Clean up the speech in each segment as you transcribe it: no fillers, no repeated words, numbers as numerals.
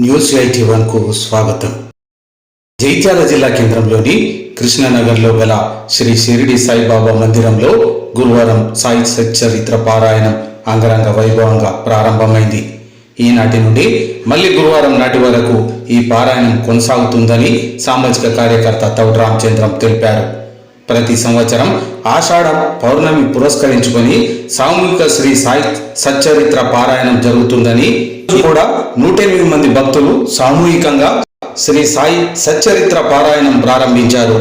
News 81 కు స్వాగతం. జైత్యాల జిల్లా కేంద్రంలోని కృష్ణనగర్లో గల శ్రీ షిరిడి సాయిబాబా మందిరంలో గురువారం సాయి సచ్చరిత్ర పారాయణం అంగరంగ వైభవంగా ప్రారంభమైంది. ఈనాటి నుండి మళ్లీ గురువారం నాటి వరకు ఈ పారాయణం కొనసాగుతుందని సామాజిక కార్యకర్త తౌడ్ రామచంద్రం తెలిపారు. ప్రతి సంవత్సరం ఆషాఢ పౌర్ణమి పురస్కరించుకొని సామూహిక శ్రీ సాయి సచ్చరిత్ర పారాయణం జరుగుతుందని కూడా 108 మంది భక్తులు సామూహికంగా శ్రీ సాయి సచ్చరిత్ర పారాయణం ప్రారంభించారు.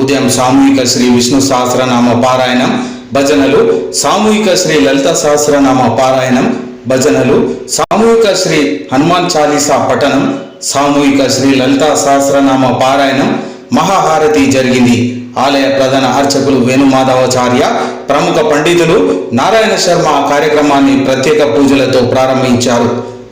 ఉదయం సామూహిక శ్రీ విష్ణు సహస్రనామ పారాయణం, భజనలు, సామూహిక శ్రీ లలిత సహస్రనామ పారాయణం, భజనలు, సామూహిక శ్రీ హనుమాన్ చాలీసా పఠనం, సామూహిక శ్రీ లలిత సహస్రనామ పారాయణం, మహాహారతి జరిగింది. ఆలయ ప్రధాన అర్చకులు వేణుమాధవాచార్య, ప్రముఖ పండితులు నారాయణ శర్మ కార్యక్రమాన్ని ప్రత్యేక పూజలతో ప్రారంభించారు.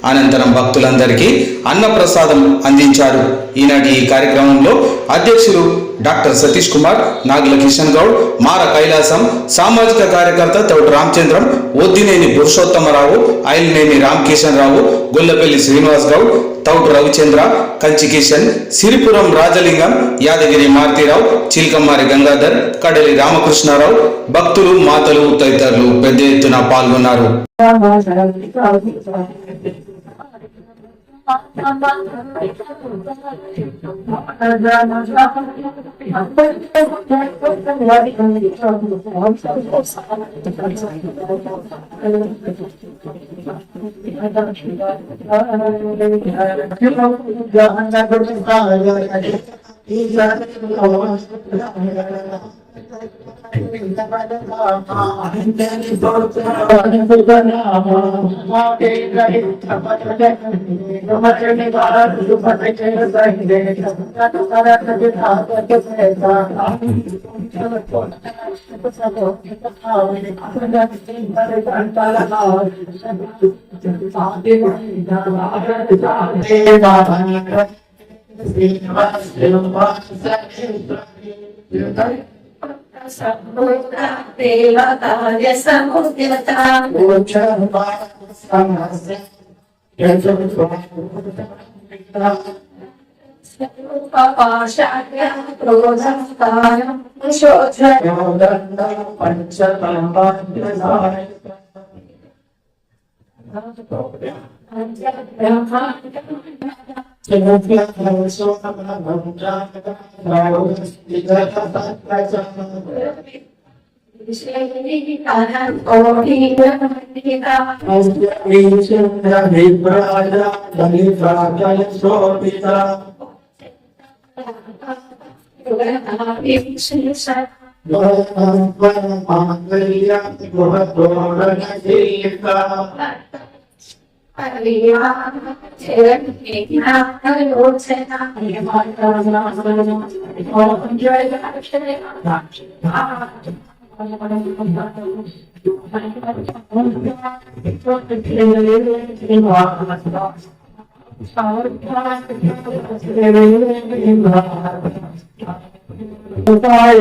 అనంతరం భక్తులందరికీ అన్నప్రసాదం అందించారు. ఈనాటి ఈ కార్యక్రమంలో అధ్యక్షులు డాక్టర్ సతీష్ కుమార్, నాగుల కిషన్ గౌడ్, మార కైలాసం, సామాజిక కార్యకర్త తౌడ్ రామచంద్రం, ఒద్దినేని పురుషోత్తమరావు, ఐలినేని రామకిషన్ రావు, గొల్లపల్లి శ్రీనివాస్ గౌడ్, తౌడ్ రవిచంద్ర, కంచి కిషన్, సిరిపురం రాజలింగం, యాదగిరి మారుతీరావు, చిల్కమ్మారి గంగాధర్, కడలి రామకృష్ణారావు, భక్తులు, మాతలు తదితరులు పెద్ద ఎత్తున పాల్గొన్నారు. దేవతాయ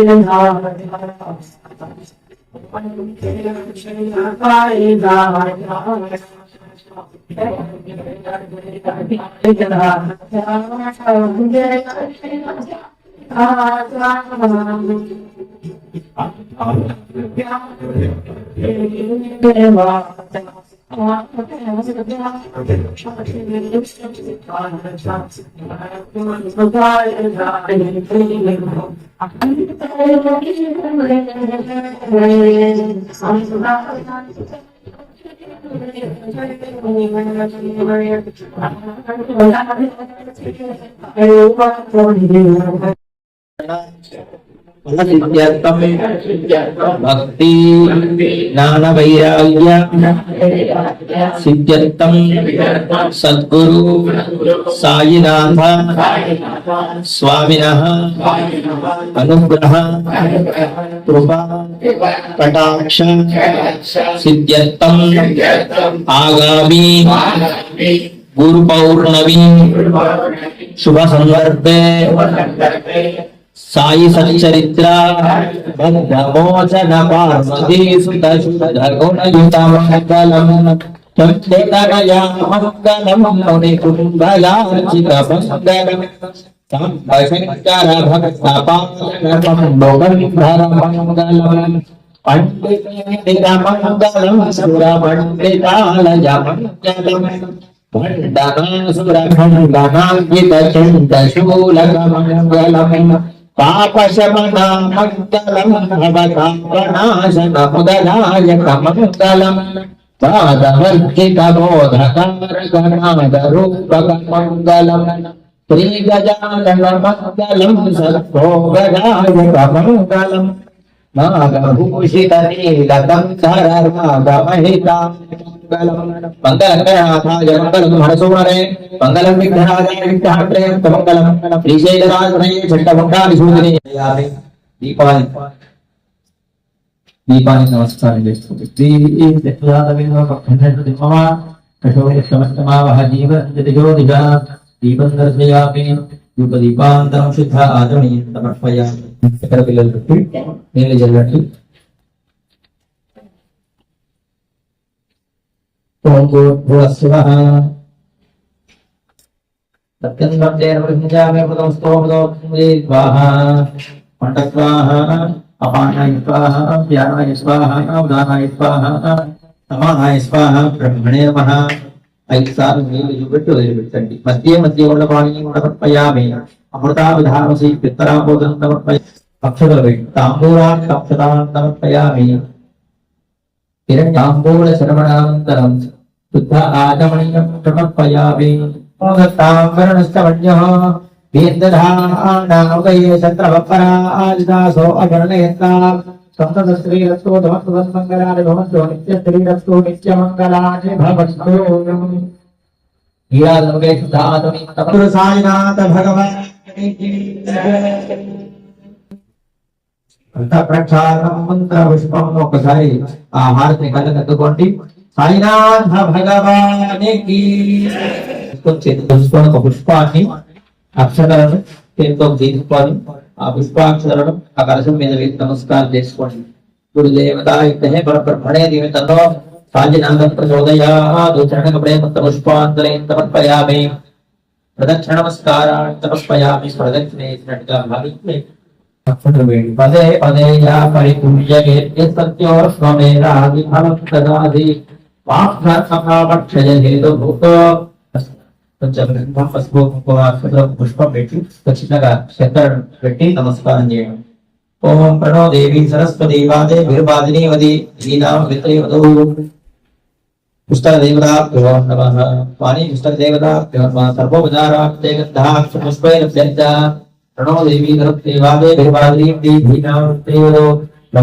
సముద్రతా భక్తి జ్ఞాన వైరాగ్య సిద్ధ్యర్థం సద్గురు సాయినాథ స్వామినః అనుగ్రహ కృపా కటాక్ష సిద్ధ్యర్థం ఆగామి గురు పౌర్ణమి శుభ సందర్భే సాయి సచ్చరిత్ర భద్రమోచన పార్వతీ సుత శుద్ధ గుణయుత మంగళం చండితనయా మంగళం మునికుంభలార్చితమంగళం సంభశంకర భక్తపాలన మంగళం పండితమంగళం సురమండితాలయ మంగళం వందనాసురమంగళాంకిత చండశూలమంగళం పాపశమన మంగళం భవతాపనాశన ముదలాయక మంగళం పాదవర్జిత బోధకారకనాద రూపక మంగళం శ్రీ గజానన మంగళం సర్వోగదాయక మంగళం నాగభూషిత నీలకంధర నాగమహిత మంగళం మంగళంగనాథాయ మంగళం హరసోమరే మంగళం విఘ్నరాజాయ విఘ్నహర్త్రే మంగళం శ్రీశైలరాజనే చండముండాలి సూదిని దీపాన్ని నమస్కారం చేస్తుంది దీపం దర్శయామి దీపాంతరం శుద్ధ ఆచమనీయం సమర్పయామి. ఇక్కడ పిల్లలు పెట్టి నీళ్ళు జల్లటి ఓం భూర్భువస్సువః సత్యం వందేన ప్రతిజ్ఞామి అమృతం స్తోమదోక్తి స్వాహా పంటస్వాహ అపానాయ స్వాహ వ్యానాయ స్వాహ ఉదానాయ స్వాహ సమానాయ స్వాహ బ్రహ్మణే నమః. 5 సార్లు నీళ్లు చూపెట్టి వదిలిపెట్టండి. మధ్య మధ్య ఉన్న పాణి సమర్పయామి. అమృతాభిధానసి పిత్తరాబోధనం సమర్పయామి. అక్షతలు పెట్టి తాంబూలాన్ని అక్షతాన్ని సమర్పయామి. హిరణ్యాంబూల శ్రవణానంతరం శుద్ధ ఆచమనీయం సమర్పయామి. తాంబరణస్తవన్యః వేదధానావయే శత్రవపరాజిదాసో అగణనేత్తా సంతత శ్రీరస్తు ధమత్వన్మంగళాని భవంతు నిత్య శ్రీరస్తు నిత్యమంగళాని భవంతు. ఈరాజముగే శుద్ధాతమి తపరు సాయినాథ భగవాన్ అంత ప్రక్షాళనం మంత్ర పుష్పం ఒకసారి ఆ హారతిని కళ్ళకద్దుకోండి. సాయినాథ భగవానికి చేతితో ఒక పుష్పాన్ని అక్షరాలను చేతితో తీసుకొని ఆ పుష్పాక్షరాలను ఆ కలశం మీద వేసి నమస్కారం చేసుకోండి. గురుదేవత బ్రహ్మణే దీవితంలో సాయినాథం ప్రచోదయాదు చరణ ప్రేమంత పుష్పాంతరేణ సమర్పయామి. ప్రదక్షిణ నమస్కారాన్ని సమర్పయామి. ప్రదక్షిణ వేసినట్టుగా భావించి పదే పదే యా పరిపూజ్యే సత్యోస్వమేరాది వాక్షయ హేతు భూతో కొంచెం పసుపు పుష్పం పెట్టి చిన్నగా శంకర పెట్టి నమస్కారం చేయండి. ఓం ప్రణో దేవి సరస్వతి వాదే విర్వాదిని వది పుస్తక దేవతాభ్యో నమః. వాణి పుస్తక దేవతాభ్యో నమః. సర్వోపచారార్థే గంధాక్ష పుష్పైన ప్రణో దేవి సరస్వతి వాదే విర్వాదిని వది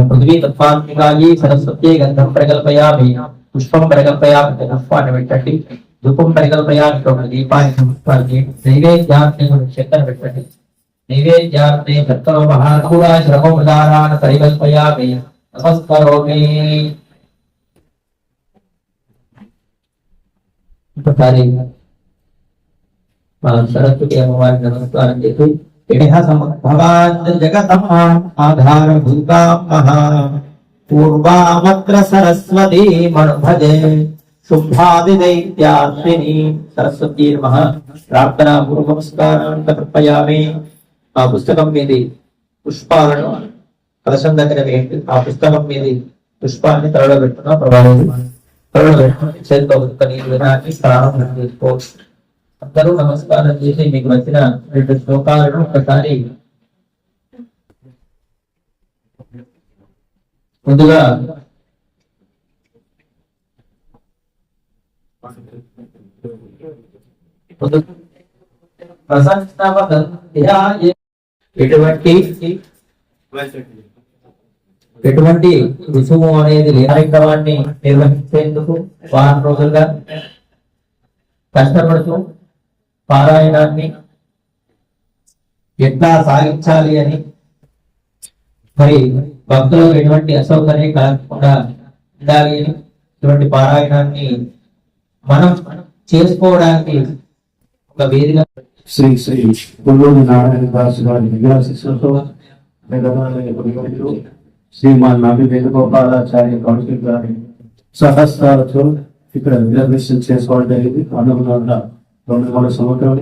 పృథ్వీ తత్వాత్మికాయి సరస్వత్యై గంధం ప్రకల్పయామి. పుష్పం ప్రకల్పయామి. పుష్పాన్ని పెట్టండి. ధూపం పరికల్పయామి. దీపాన్ని నమస్కారం. నైవేద్యాన్ని శక్తిని పెట్టండి. నైవేద్యాన్ని భర్తలో మహాకూడా శ్రమోపచారాన్ని పరికల్పయామి. నమస్కారోమి. ఒకసారి మా సరస్వతి అమ్మవారికి నమస్కారం చేసి భవాన్ జగతః ఆధారభూతాం మహా పూర్వామత్ర సరస్వతీ మనుభజే శుభాది దైత్యాశ్విని. సరస్వతీ నమః. ప్రార్థనా పూర్వ నమస్కారాన్ని సమర్పయామి. ఆ పుస్తకం మీద పుష్పాలను కలశం దగ్గర వేయండి. ఆ పుస్తకం మీద పుష్పాన్ని తరలో పెట్టుకున్న ప్రభావం తరలో పెట్టుకుని చేతితో నీరు వినాన్ని ప్రారంభం చేసుకోవచ్చు. అందరూ నమస్కారం చేసి మీకు వచ్చిన 2 శ్లోకాలను ఒకసారి ముందుగా ఎటువంటి రుసుము అనేది కార్యక్రమాన్ని నిర్వహించేందుకు వారం రోజులుగా కష్టపడుతూ పారాయణాన్ని ఎట్లా సాగించాలి అని, మరి భక్తులకు ఎటువంటి అసౌకర్యం కలగకుండా ఉండాలి అని, ఇటువంటి పారాయణాన్ని మనం చేసుకోవడానికి ఒక వేదిక శ్రీ శ్రీ పుల్లూరి నారాయణ దాసు గారి విగ్రహశిష్యులతో శ్రీమాన్ నాభి వేణుగోపాలాచార్య కౌన్సిల్ గారి సహస్రాలతో ఇక్కడ రిజర్వేషన్ చేసుకోవడం జరిగింది. 1993 సంవత్సరం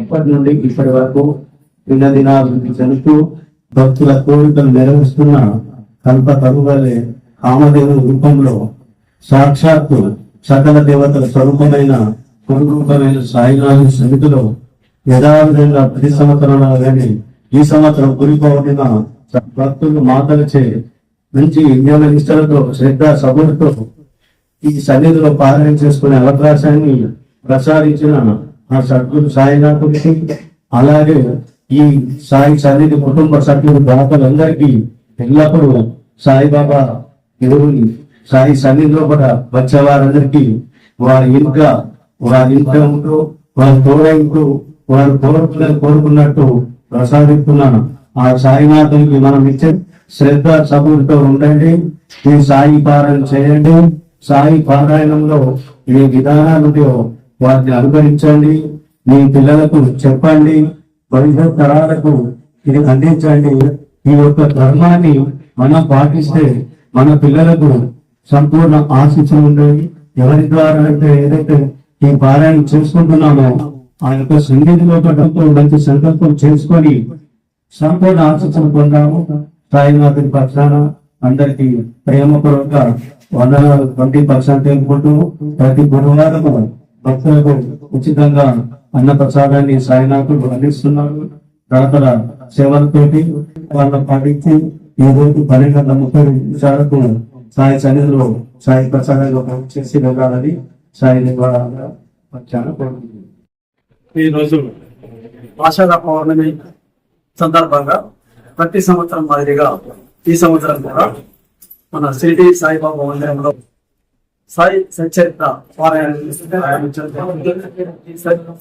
ఇప్పటి నుండి ఇప్పటి వరకు దినాభివృద్ధి చెందుతూ భక్తుల కోరికలు నెరవేరుస్తున్న కల్ప తరువలే కామదేవుని రూపంలో సాక్షాత్తు సకల దేవతల స్వరూపమైన రూపమైన సాయినాథు సమితిలో యథావిధంగా ప్రతి సంవత్సరంలో కానీ ఈ సంవత్సరం గురిపోవడిన భక్తులు మాతలచే మంచి నియమ నిష్టలతో శ్రద్ధ సభలతో ఈ సన్నిధిలో పారాయణ చేసుకునే అవకాశాన్ని ప్రసాదించిన ఆ సద్గురు సాయినాథుడికి, అలాగే ఈ సాయి సన్నిధి కుటుంబ సభ్యులు దాతలందరికీ ఎల్లప్పుడూ సాయిబాబా దేవుని సాయి సన్నిధిలో కూడా వచ్చేవారందరికీ వారి ఇంట్లో ఉంటూ వారి తోడైంటూ వారు కోరుకున్నట్టు ప్రసాదిస్తున్నాను. ఆ సాయినాథునికి మనం ఇచ్చే శ్రద్ధ సభలతో ఉండండి. ఈ సాయి పారాయణ చేయండి. సాయి పారాయణంలో ఏ విధానాలు వాటిని అనుకరించండి. మీ పిల్లలకు చెప్పండి. భవిష్యత్ తరాలకు ఇది అందించండి. ఈ యొక్క ధర్మాన్ని మనం పాటిస్తే మన పిల్లలకు సంపూర్ణ ఆశీస్సులు ఉంటాయి. ఎవరి ద్వారా అయితే ఏదైతే ఈ పారాయణ చేసుకుంటున్నామో ఆ యొక్క సన్నిధిలో మంచి సంకల్పం చేసుకొని సంపూర్ణ ఆశీస్సులు పొందాము. సాయినాథుని పక్షాన అందరికీ ప్రేమపూర్వక 120% తెలుపుకుంటూ ప్రతి గురువారము భక్తులకు ఉచితంగా అన్న ప్రసాదాన్ని సాయినాథుడు అందిస్తున్నారు. రకరకాల సేవలతోటి వాళ్ళ పాటించి ఈ రోజు 12:30 సాయి సన్నిధిలో సాయి ప్రసాదాలు చేసి వెళ్ళాలని సాయి నిర్వహణ వచ్చాను. ఈ రోజు ఆషాఢ పౌర్ణమి సందర్భంగా ప్రతి సంవత్సరం మాదిరిగా ఈ సంవత్సరం కూడా మన షిరిడి సాయిబాబా మందిరంలో సాయి సచ్చరిత్ర పారాయణం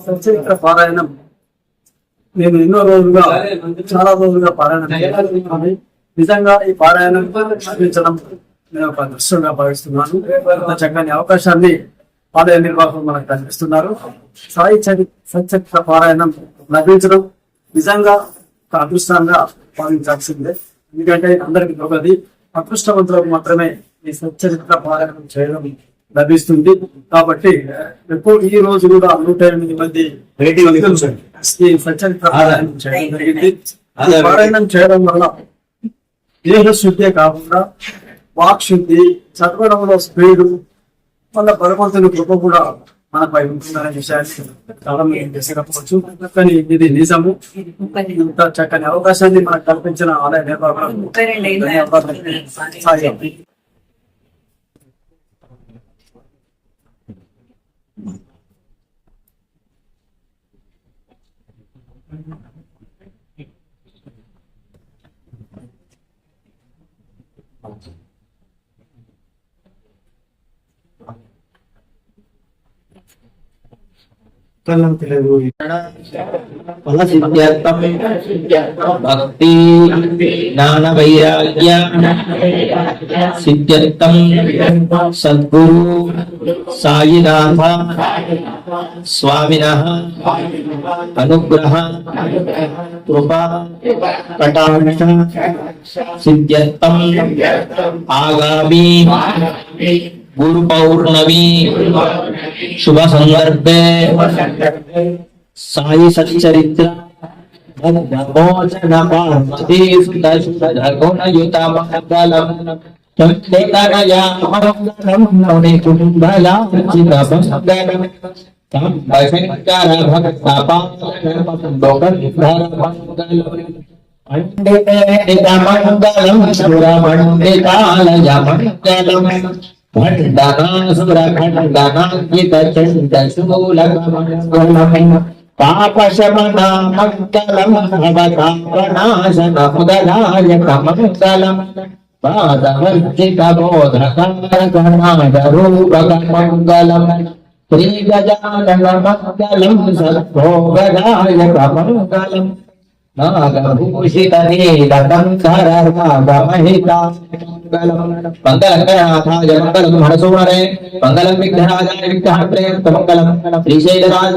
సచ్చరిత్ర పారాయణం నేను చాలా రోజులుగా పారాయణం చేయాలి. నిజంగా ఈ పారాయణం అందించడం నేను ఒక దృశ్యంగా భావిస్తున్నాను. ఇంత చక్కని అవకాశాన్ని ఆలయ నిర్వాహకులు మనకు కల్పిస్తున్నారు. సాయి సచ్చరిత్ర పారాయణం లభించడం నిజంగా ఒక అదృష్టంగా భావించాల్సిందే. ఎందుకంటే అందరికి దొరకది, అదృష్టవంతులకు మాత్రమే ఈ సచ్చరిత్ర పారాయణం చేయడం లభిస్తుంది. కాబట్టి ఎక్కువ ఈ రోజు కూడా 108 మంది ఈ సచ్చరిత్ర పారాయణం చేయడం జరిగింది. పారాయణం చేయడం వల్ల దేహ శుద్ధే కాకుండా వాక్ శుద్ధి, చదవడంలో స్పీడు, వల్ల భగవంతుని కృప కూడా మనపై ఉంటుందనే విషయాన్ని చాలా మంది తెలియకపోవచ్చు. కానీ ఇది నిజము. ఇంత చక్కని అవకాశాన్ని మనకు కల్పించిన ఆలయ నిర్వాహకులకు ధన్యవాదాలు. భక్తి జ్ఞాన వైరాగ్య సిద్ధ్యర్థం సద్గురు సాయినాథ స్వామినః అనుగ్రహ కృపా కటాక్ష సిద్ధ్యర్థం ఆగామి గురు పౌర్ణమి శుభ సందర్భే సాయి సచ్చరిత్ర పాపశమన మంగళం భవతాపనాశన ముదలాయక మంగళం పాదవర్జిత బోధకారకనాద రూపక మంగళం శ్రీ గజానన మంగళం సద్భోగదాయక మంగళం నాగభూషిత నీలకంకర నాగమహితా మంగళంకరనాథాయ మంగళం హరసోణరే మంగళం విఘ్నరాజాయ విఘ్నహర్త్రే మంగళం శ్రీశైలరాజ